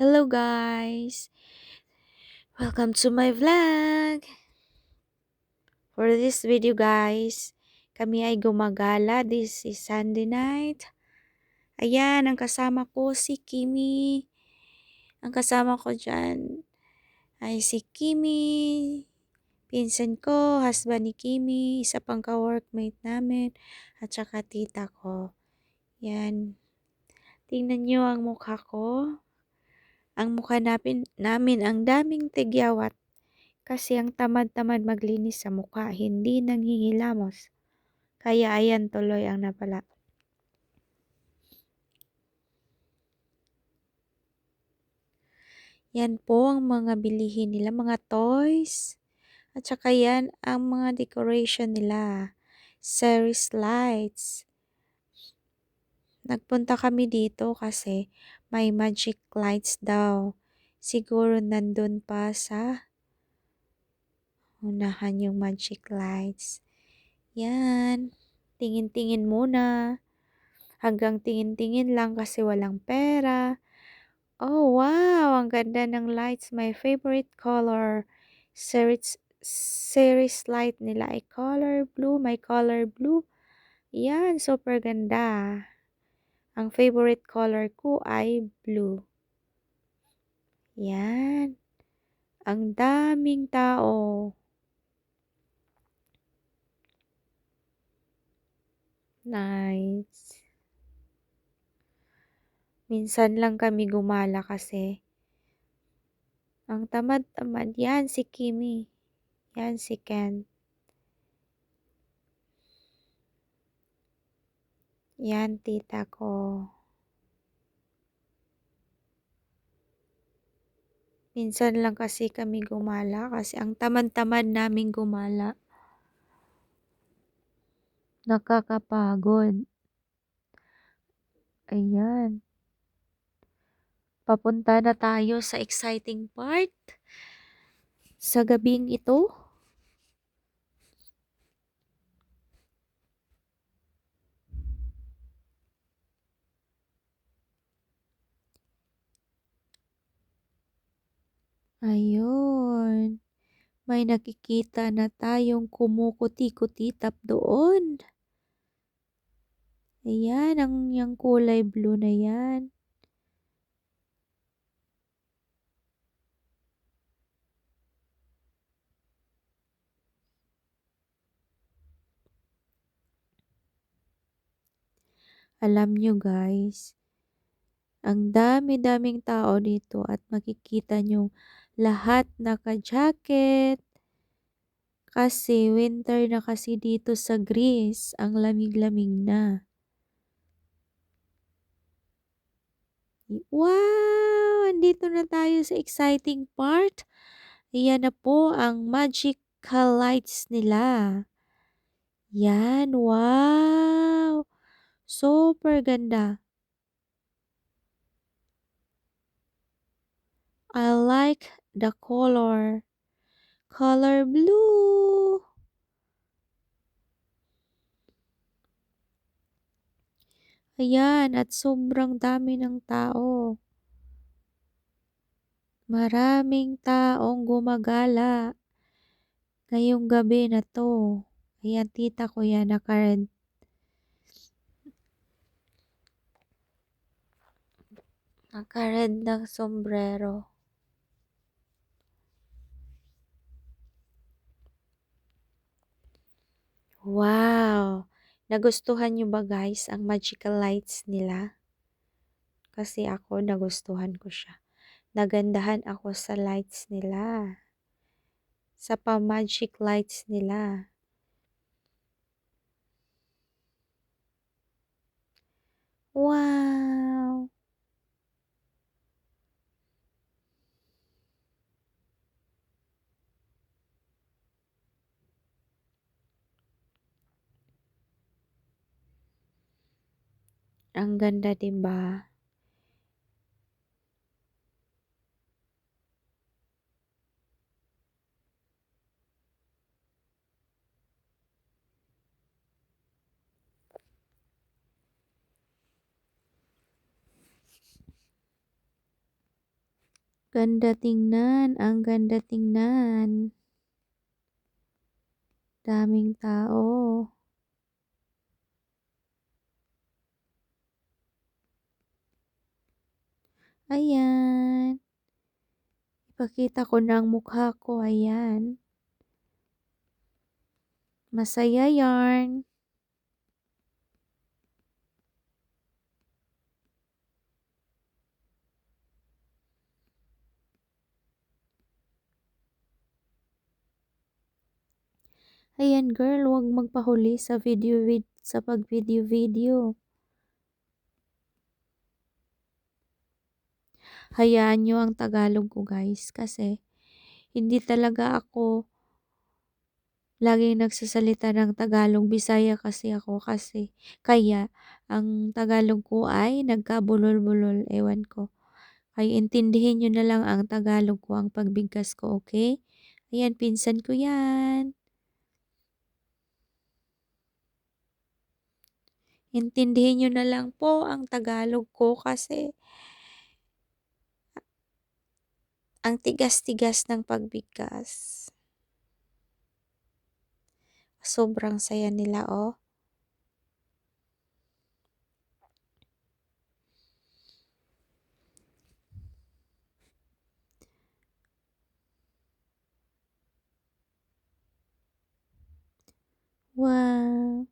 Hello guys! Welcome to my vlog! For this video guys, kami ay gumagala. This is Sunday night. Ayan, ang kasama ko si Kimi. Ang kasama ko dyan ay si Kimi, pinsan ko, husband ni Kimi, isa pang ka-workmate namin, at saka tita ko. Yan. Tingnan nyo ang mukha ko. Ang mukha namin ang daming tigyawat. Kasi ang tamad-tamad maglinis sa mukha, hindi nanghihilamos. Kaya ayan tuloy ang napala. Yan po ang mga bilihin nila, mga toys. At saka yan ang mga decoration nila. Series lights. Nagpunta kami dito kasi may magic lights daw. Siguro nandun pa sa unahan yung magic lights. Yan. Tingin-tingin muna. Hanggang tingin-tingin lang kasi walang pera. Oh, wow! Ang ganda ng lights. My favorite color. Series light nila ay color blue. My color blue. Yan, super ganda. Ang favorite color ko ay blue. Yan. Ang daming tao. Nice. Minsan lang kami gumala kasi ang tamad-tamad. Yan si Kimi. Yan si Ken. Yan tita ko. Minsan lang kasi kami gumala kasi ang tamad-tamad naming gumala. Nakakapagod. Ayan. Papunta na tayo sa exciting part. Sa gabing ito. Ayun. May nakikita na tayong kumukuti-kutitap doon. Ayan, yung kulay blue na yan. Alam nyo guys, ang dami-daming tao dito at makikita nyo lahat naka-jacket. Kasi winter na kasi dito sa Greece, ang lamig-lamig na. Wow! Andito na tayo sa exciting part. Ayan na po ang magical lights nila. Yan, wow! Super ganda. I like the color. Color blue. Ayan, at sobrang dami ng tao. Maraming taong gumagala ngayong gabi na to. Ayan, tita ko yan, naka-red. Naka-red ng sombrero. Wow! Nagustuhan nyo ba guys ang magical lights nila? Kasi ako nagustuhan ko siya. Nagandahan ako sa lights nila. Sa pa-magic lights nila. Wow! Ang ganda, 'di ba? Ganda tingnan, ang ganda tingnan. Daming tao. Ayan. Ipakita ko na ang mukha ko, ayan. Masaya yarn. Ayan girl, huwag magpahuli sa sa pag-video-video. Hayaan nyo ang Tagalog ko guys kasi hindi talaga ako laging nagsasalita ng Tagalog. Bisaya kasi ako kasi kaya ang Tagalog ko ay nagkabulol-bulol, ewan ko. Ay intindihin nyo na lang ang Tagalog ko, ang pagbigkas ko, okay? Ayan, pinsan ko yan. Intindihin nyo na lang po ang Tagalog ko kasi ang tigas-tigas ng pagbigkas. Sobrang saya nila, oh. Wow.